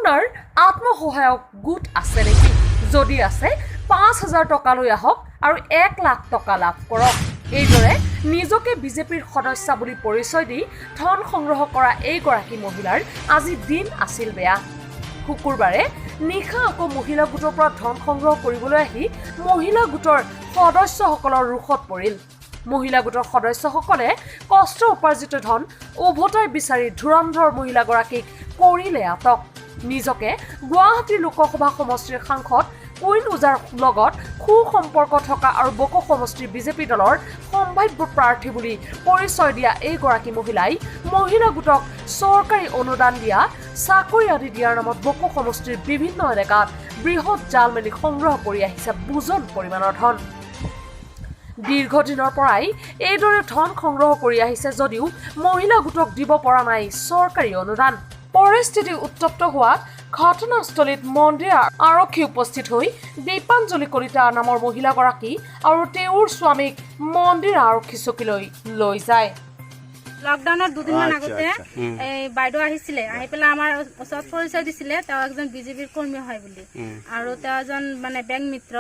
আপোনাৰ আত্মসহায়ক গোট আছে নেকি? যদি আছে ৫,০০০ টকা লৈ আহক আৰু ১ লাখ টকা লাভ কৰক। এইদৰে নিজকে বিজেপিৰ সদস্য বুলি পৰিচয় দি ধন সংগ্ৰহ কৰা এইগৰাকী মহিলাৰ আজি দিন আছিল বেয়া। শুকুৰবাৰে নিশা আকৌ মহিলা গোটৰ পৰা ধন সংগ্ৰহ কৰিবলৈ আহি মহিলা গোটৰ সদস্যসকলৰ ৰোষত পৰিল। মহিলা গোটৰ সদস্যসকলে কষ্ট উপাৰ্জিত ধন উভতাই বিচাৰি ধুৰন্ধৰ মহিলাগৰাকীক কৰিলে আটক। নিজকে গুৱাহাটী লোকসভা সমষ্টিৰ সাংসদ কুইন ওজাৰ লগত সুসম্পৰ্ক থকা আৰু বকো সমষ্টিৰ বিজেপি দলৰ সম্ভাৱ্য প্ৰাৰ্থী বুলি পৰিচয় দিয়া এইগৰাকী মহিলাই মহিলা গোটক চৰকাৰী অনুদান দিয়া, চাকৰি আদি দিয়াৰ নামত বকো সমষ্টিৰ বিভিন্ন এলেকাত বৃহৎ জাল মেলি সংগ্ৰহ কৰি আহিছে বুজন পৰিমাণৰ ধন। দীৰ্ঘদিনৰ পৰাই এইদৰে ধন সংগ্ৰহ কৰি আহিছে যদিও মহিলা গোটক দিব পৰা নাই চৰকাৰী অনুদান। পৰিস্থিতি উত্তপ্ত হোৱাত ঘটনাস্থলীত মন্দিৰ আৰক্ষী উপস্থিত হৈ দীপাঞ্জলি কলিতা নামৰ মহিলাগৰাকী আৰু তেওঁৰ স্বামীক মন্দিৰ আৰক্ষী চকীলৈ লৈ যায়। লকডাউনৰ দুদিনমান আগতে এই বাইদেউ আহিছিলে, আহি পেলাই আমাৰ ওচৰত পৰিচয় দিছিলে তেওঁ এজন বিজেপিৰ কৰ্মী হয় বুলি, আৰু তেওঁ এজন মানে বেংক মিত্ৰ।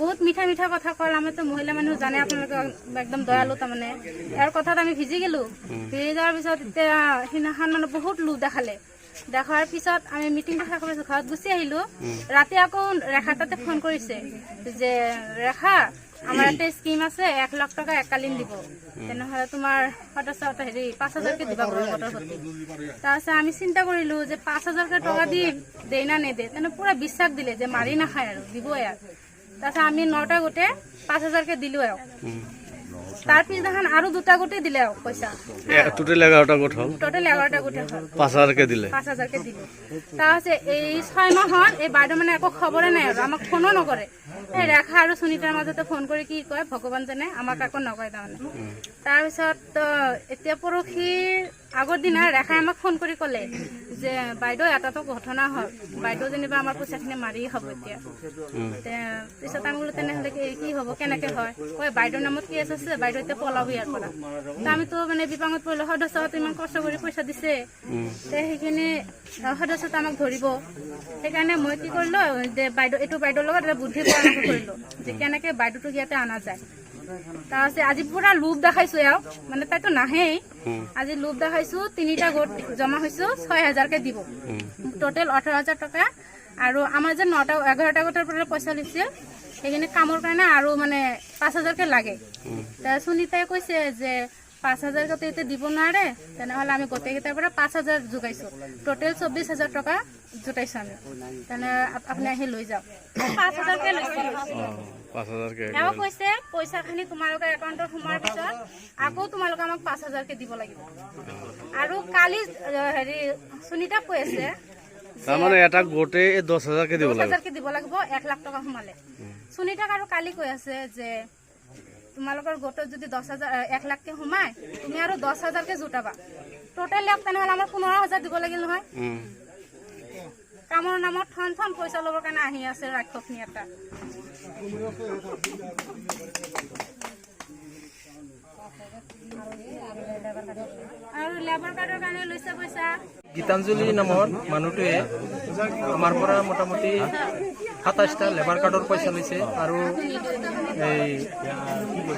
বহুত মিঠা মিঠা কথা কল। আমিতো মহিলা মানুহ জানে আপোনালোকে একদম দয়ালু। তাৰমানে ইয়াৰ কথাত আমি ভিজি গেলো। ভিজি যোৱাৰ পিছত এতিয়া সিদিনাখন মানে বহুত লোভ দেখালে। দেখাৰ পিছত আমি মিটিংটো শেষ কৰিছো, ঘৰত গুচি আহিলো। ৰাতি আকৌ ৰেখা তাতে ফোন কৰিছে যে ৰেখা আমাৰ এটা স্কিম আছে, ১ লাখ টকা একালীন দিব, তেনেহলে তোমাৰ সদস্য ৫,০০০কে দিবা গোটৰ প্ৰতি। তাৰপিছত আমি চিন্তা কৰিলো যে ৫,০০০কে টকা দেই না নেদে, তেনে পুৰা বিশ্বাস দিলে যে মাৰি নাখায় আৰু দিব ইয়াক। তাৰপিছত আমি ৯টা গোটে ৫,০০০কে দিলো আৰু তাৰ পিছদিনাখন আৰু ২টা গোটে দিলে পইচা। টোটেল ১১টা গোট হ'ল। টোটেল ১১টা গোটে হ'ল। ৫,০০০কে দিলে। ৫,০০০কে দিলো। তাৰপিছত এই ৬ মাহত এই বাইদেউ মানে একো খবৰে নাই আৰু আমাক ফোনো নকৰে। এই ৰেখা আৰু সুনীতাৰ মাজতে ফোন কৰি কি কয় ভগৱান জানে, আমাক একো নকয় তাৰমানে। তাৰপিছত এতিয়া পৰহিৰ আগৰ দিনা ৰেখাই আমাক ফোন কৰি ক'লে যে বাইদেউ এটাতো ঘটনা হ'ল, বাইদেউ যেনিবা আমাৰ পইচাখিনি মাৰি হ'ব এতিয়া। পিছত আমি বোলো তেনেহ'লে কি হ'ব, কেনেকে হয়? কয় বাইদেউৰ নামত কেছ আছে, বাইদেউ এতিয়া পলাব ইয়াৰ পৰা। আমিতো মানে বিপাঙত পৰিলো, সদস্যহঁতে ইমান কষ্ট কৰি পইচা দিছে, সেইখিনি সদস্যটো আমাক ধৰিব। সেইকাৰণে মই কি কৰিলো যে এইটো বাইদেউৰ লগত এটা বুদ্ধি পৰামৰ্শ কৰিলো যে কেনেকে বাইদেউটোক ইয়াতে অনা যায়। তাৰপিছত আজি পুৰা লোভ দেখাইছো আৰু মানে তাইতো নাহেই। আজি লোভ দেখাইছো, ৩টা গোট জমা হৈছো, ৬,০০০কে দিব, টোটেল ১৮,০০০ টকা। আৰু আমাৰ যে ১১টা গোটৰ পৰা পইচা লৈছে সেইখিনি কামৰ কাৰণে আৰু মানে ৫,০০০কে লাগে। সুনীতাই কৈছে যে ৫,০০০কে এতিয়া দিব নোৱাৰে, তেনেহ'লে আমি গোটেইকেইটাৰ পৰা ৫,০০০ যোগাইছো, টোটেল ২৪,০০০ টকা জোটাইছো আমি। তেনে আপুনি আহি লৈ যাওক। ৫,০০০কে লৈছে। তেওঁ কৈছে পইচাখিনি তোমালোকৰ একাউণ্টত সোমোৱাৰ পিছত আকৌ তোমালোকে আমাক ৫,০০০কে দিব লাগিব। আৰু কালি সুনীতাক কৈ আছে তাৰমানে এটা গোটে ১০,০০০কে দিব লাগিব, ১ লাখ টকা সোমালে। সুনীতাক আৰু কালি কৈ আছে যে তোমালোকৰ গোটত যদি ১ লাখকে সোমায় তুমি আৰু ১০,০০০কে জোটাবা, টোটেল তেনেহ'লে আমাৰ ১৫,০০০ দিব লাগিল নহয়। কামৰ নামত ঠন ঠন পইচা ল'বৰ কাৰণে আহি আছে ৰাক্ষসনী এটা। আৰু লেবাৰ কাৰ্ডৰ কাৰণে লৈছে পইচা। গীতাঞ্জলি নামৰ মানুহটোৱে আমাৰ পৰা মোটামুটি ২৭টা লেবাৰ কাৰ্ডৰ পইচা লৈছে, আৰু এই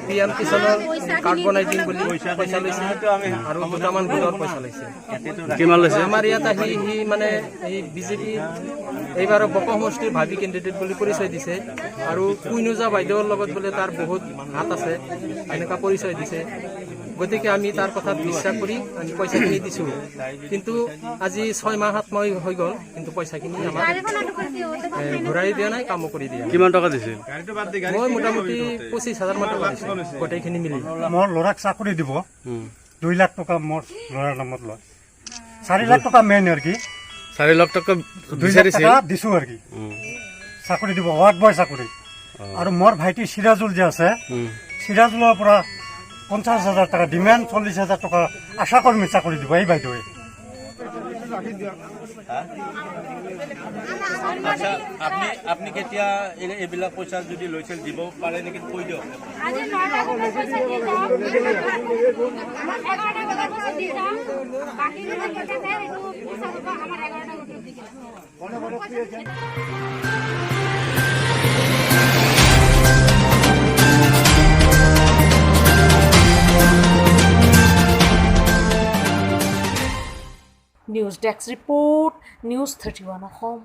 PM কিষাণৰ কাৰ্ড বনাই দিম বুলি পইচা লৈছে, আৰু 2টামান গোটৰ পইচা লৈছে। কিমান লৈছে? আমাৰ ইয়াত আহি সি মানে এই বিজেপি এইবাৰ বকো সমষ্টিৰ ভাবি কেণ্ডিডেট বুলি পৰিচয় দিছে, আৰু কুইনোজা বাইদেউৰ লগত বোলে তাৰ বহুত হাত আছে এনেকুৱা পৰিচয় দিছে। গতিকে আমি তাৰ কথাত বিশ্বাস কৰি আমি পইচাখিনি দিছোঁ। কিন্তু আজি ৬ মাহ ৭ মাহ হৈ গ'ল, কিন্তু পইচাখিনি আমাক ঘূৰাই দিয়া নাই, কামো কৰি দিয়া। কিমান টকা দিছিল? মই মোটামুটি ২৫,০০০ মান টকা দিছোঁ গোটেইখিনি মিলি। মোৰ ল'ৰাক চাকৰি দিব, ২ লাখ টকা মোৰ ল'ৰাৰ নামত লয়, ৪ লাখ টকা মেইন আৰু কি ৪ লাখ টকা ২ লাখ টকা দিছো আৰু কি চাকৰি দিব, ৱাৰ্ড বয় চাকৰি। আৰু মোৰ ভাইটি চিৰাজুল যে আছে, চিৰাজুলৰ পৰা ৫০,০০০ টকা ডিমাণ্ড, ৪০,০০০ টকা আশা কৰ্মী চাকৰি দিব এই বাইদেৱে। আপনি কেতিয়া এইবিলাক পইচা যদি লৈছিল দিব পাৰে নেকি কৈ দিয়ক। বাকি news desk report, news 31 Assam.